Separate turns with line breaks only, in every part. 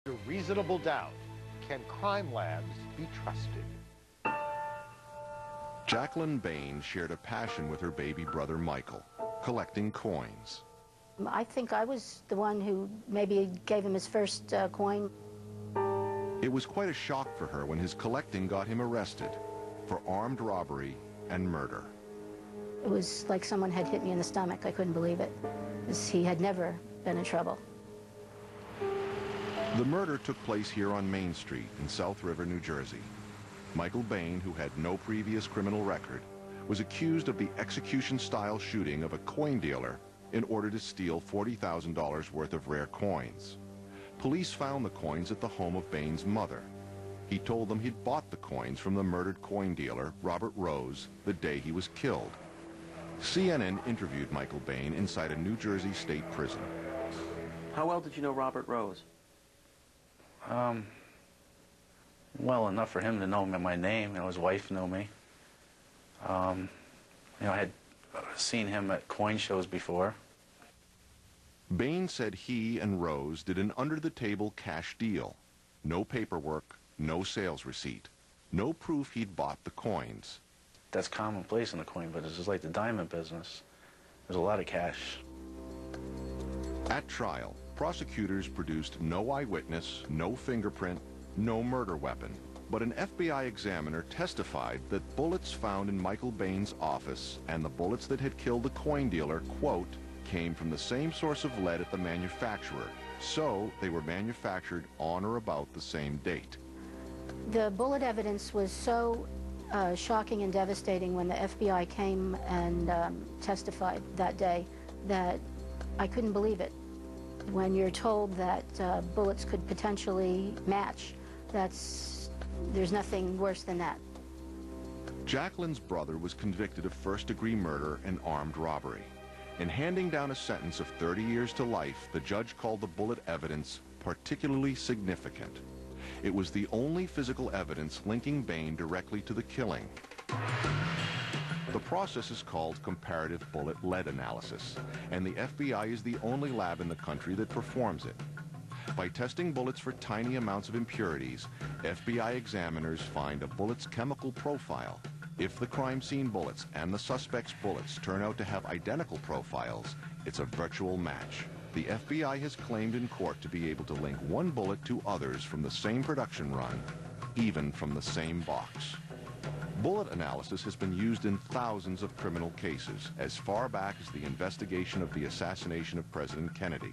Under reasonable doubt, can crime labs be trusted?
Jacqueline Bain shared a passion with her baby brother Michael, collecting coins.
I think I was the one who maybe gave him his first coin.
It was quite a shock for her when his collecting got him arrested for armed robbery and murder.
It was like someone had hit me in the stomach. I couldn't believe it, because he had never been in trouble.
The murder took place here on Main Street in South River, New Jersey. Michael Bain, who had no previous criminal record, was accused of the execution-style shooting of a coin dealer in order to steal $40,000 worth of rare coins. Police found the coins at the home of Bain's mother. He told them he'd bought the coins from the murdered coin dealer, Robert Rose, the day he was killed. CNN interviewed Michael Bain inside a New Jersey state prison.
How well did you know Robert Rose?
Well enough for him to know my name. His wife knew me. I had seen him at coin shows before.
Bain said he and Rose did an under-the-table cash deal. No paperwork, no sales receipt, no proof he'd bought the coins.
That's commonplace in the coin business. It's like the diamond business. There's a lot of cash.
At trial, prosecutors produced no eyewitness, no fingerprint, no murder weapon. But an FBI examiner testified that bullets found in Michael Bain's office and the bullets that had killed the coin dealer, quote, came from the same source of lead at the manufacturer. So they were manufactured on or about the same date.
The bullet evidence was so shocking and devastating when the FBI came and testified that day that I couldn't believe it. When you're told that bullets could potentially match, there's nothing worse than that.
Jacqueline's brother was convicted of first-degree murder and armed robbery. In handing down a sentence of 30 years to life, the judge called the bullet evidence particularly significant. It was the only physical evidence linking Bain directly to the killing. The process is called comparative bullet lead analysis, and the FBI is the only lab in the country that performs it. By testing bullets for tiny amounts of impurities, FBI examiners find a bullet's chemical profile. If the crime scene bullets and the suspect's bullets turn out to have identical profiles, it's a virtual match. The FBI has claimed in court to be able to link one bullet to others from the same production run, even from the same box. Bullet analysis has been used in thousands of criminal cases, as far back as the investigation of the assassination of President Kennedy.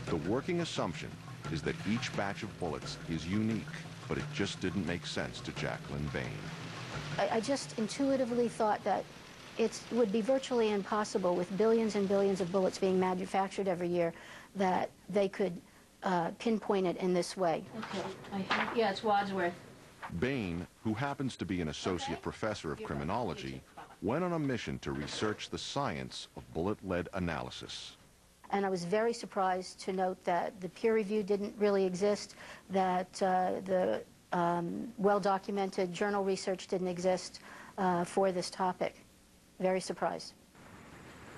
The working assumption is that each batch of bullets is unique, but it just didn't make sense to Jacqueline Bain.
I just intuitively thought that it would be virtually impossible, with billions and billions of bullets being manufactured every year, that they could pinpoint it in this way.
Okay, yeah, it's Wadsworth.
Bain, who happens to be an associate professor of criminology, went on a mission to research the science of bullet lead analysis.
And I was very surprised to note that the peer review didn't really exist, that the well-documented journal research didn't exist for this topic. Very surprised.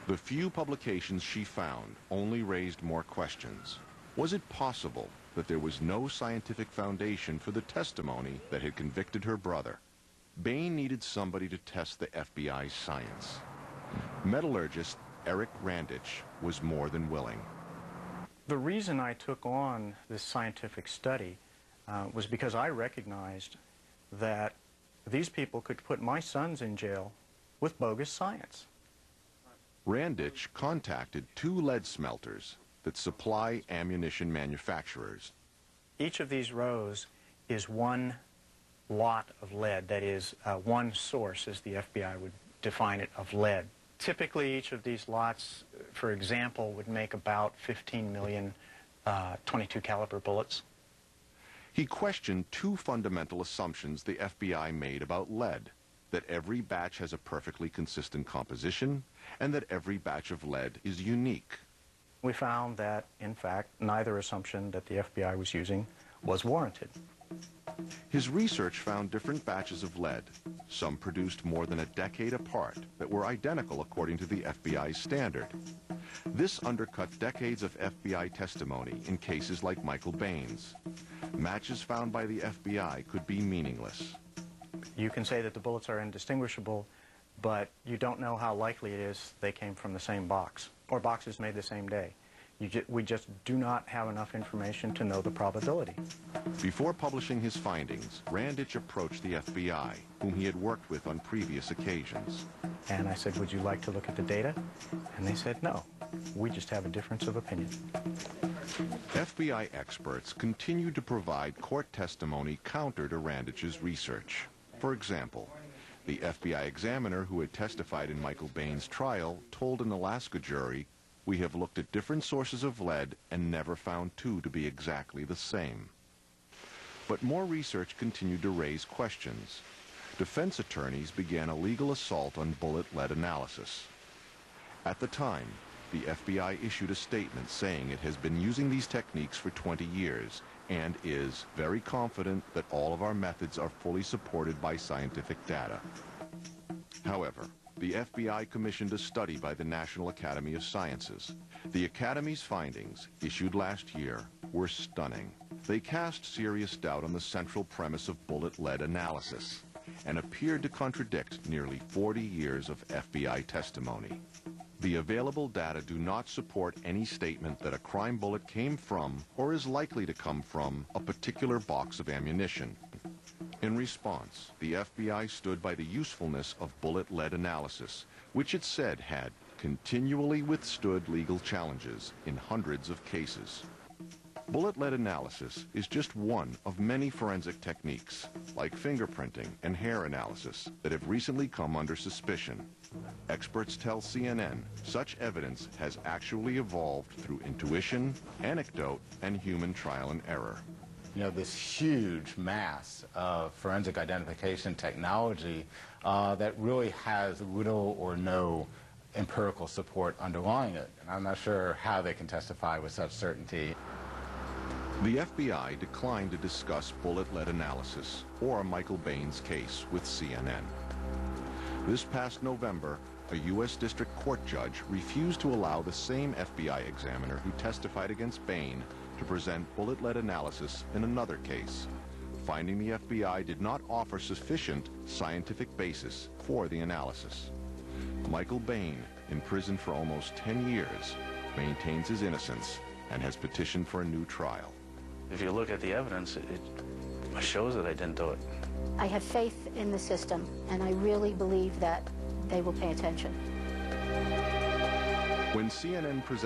The few publications she found only raised more questions. Was it possible that there was no scientific foundation for the testimony that had convicted her brother? Bain needed somebody to test the FBI's science. Metallurgist Eric Randich was more than willing.
The reason I took on this scientific study was because I recognized that these people could put my sons in jail with bogus science.
Randich contacted 2 lead smelters that supply ammunition manufacturers.
Each of these rows is one lot of lead, that is, one source, as the FBI would define it, of lead. Typically, each of these lots, for example, would make about 15 million .22 caliber bullets.
He questioned 2 fundamental assumptions the FBI made about lead: that every batch has a perfectly consistent composition, and that every batch of lead is unique.
We found that, in fact, neither assumption that the FBI was using was warranted.
His research found different batches of lead, some produced more than a decade apart, that were identical according to the FBI's standard. This undercut decades of FBI testimony in cases like Michael Bain's. Matches found by the FBI could be meaningless.
You can say that the bullets are indistinguishable, but you don't know how likely it is they came from the same box, or boxes made the same day. We just do not have enough information to know the probability.
Before publishing his findings, Randich approached the FBI, whom he had worked with on previous occasions.
And I said, would you like to look at the data? And they said, no, we just have a difference of opinion.
FBI experts continued to provide court testimony counter to Randich's research. For example, the FBI examiner who had testified in Michael Bain's trial told an Alaska jury, "We have looked at different sources of lead and never found two to be exactly the same." But more research continued to raise questions. Defense attorneys began a legal assault on bullet lead analysis. At the time, the FBI issued a statement saying it has been using these techniques for 20 years and is very confident that all of our methods are fully supported by scientific data. However, the FBI commissioned a study by the National Academy of Sciences. The Academy's findings, issued last year, were stunning. They cast serious doubt on the central premise of bullet lead analysis and appeared to contradict nearly 40 years of FBI testimony. The available data do not support any statement that a crime bullet came from or is likely to come from a particular box of ammunition. In response, the FBI stood by the usefulness of bullet lead analysis, which it said had continually withstood legal challenges in hundreds of cases. Bullet lead analysis is just one of many forensic techniques, like fingerprinting and hair analysis, that have recently come under suspicion. Experts tell CNN such evidence has actually evolved through intuition, anecdote, and human trial and error.
You know, this huge mass of forensic identification technology that really has little or no empirical support underlying it. And I'm not sure how they can testify with such certainty.
The FBI declined to discuss bullet lead analysis or Michael Bain's case with CNN. This past November, a U.S. District Court judge refused to allow the same FBI examiner who testified against Bain to present bullet lead analysis in another case, finding the FBI did not offer sufficient scientific basis for the analysis. Michael Bain, in prison for almost 10 years, maintains his innocence and has petitioned for a new trial.
If you look at the evidence, it shows that I didn't do it.
I have faith in the system, and I really believe that they will pay attention.
When CNN presented